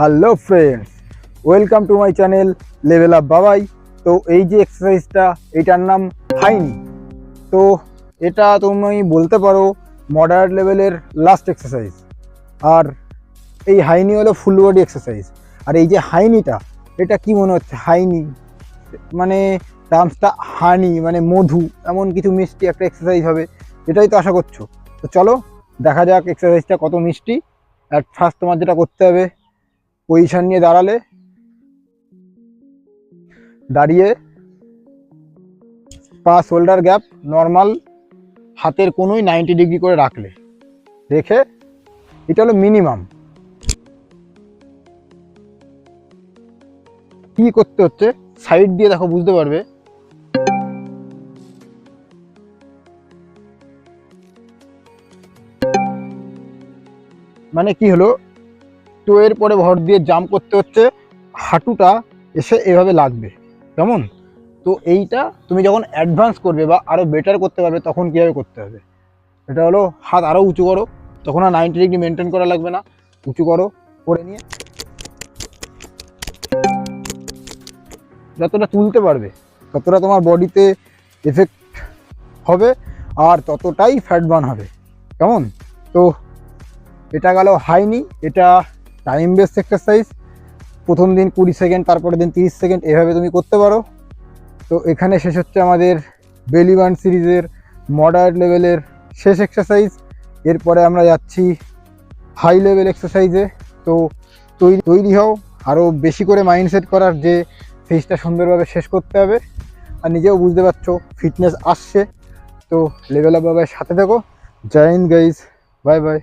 Hello friends, welcome to my channel level up বাবাই। তো এই যে এক্সারসাইজটা, এটার নাম হাইনি। তো এটা তুমি বলতে পারো মডারেট লেভেলের লাস্ট এক্সারসাইজ। আর এই হাইনি হলো ফুল বডি এক্সারসাইজ। আর এই যে হাইনিটা, এটা কি মনে হচ্ছে হাইনি মানে টার্মসটা হানি মানে মধু, এমন কিছু মিষ্টি একটা এক্সারসাইজ হবে, এটাই তো আশা করছো। তো চলো দেখা যাক এক্সারসাইজটা কত মিষ্টি। অ্যাট ফার্স্ট তোমার যেটা করতে হবে, পজিশন নিয়ে দাঁড়িয়ে পা শোল্ডার গ্যাপ নর্মাল, হাতের কোনোই 90 ডিগ্রি করে রেখে এটা হলো মিনিমাম। কি করতে হচ্ছে সাইড দিয়ে দেখো, বুঝতে পারবে। মানে কি হলো, টোয়ের পরে ভর দিয়ে জাম্প করতে হচ্ছে, হাঁটুটা এসে এভাবে লাগবে, কেমন? তো এইটা তুমি যখন অ্যাডভান্স করবে বা আরও বেটার করতে পারবে, তখন কীভাবে করতে হবে, এটা হলো হাত আরও উঁচু করো, তখন আর 90 ডিগ্রি মেনটেন করা লাগবে না। উঁচু করো, করে নিয়ে যতটা তুলতে পারবে ততটা তোমার বডিতে এফেক্ট হবে আর ততটাই ফ্যাট বার্ন হবে, কেমন? তো এটা গেল হাইনি। এটা টাইম বেসড এক্সারসাইজ। প্রথম দিন 20 সেকেন্ড, তারপরের দিন 30 সেকেন্ড, এভাবে তুমি করতে পারো। তো এখানে শেষ হচ্ছে আমাদের বেলি বার্ন সিরিজের মডারেট লেভেলের শেষ এক্সারসাইজ। এরপরে আমরা যাচ্ছি হাই লেভেল এক্সারসাইজে। তো তৈরি হও আরও বেশি করে মাইন্ডসেট করার, যে ফেসটা সুন্দরভাবে শেষ করতে হবে। আর নিজেও বুঝতে পারছো ফিটনেস আসছে। তো লেভেল আপ বাবাইয়ের সাথে থাকো। জয় হিন্দ গাইজ, বাই বাই।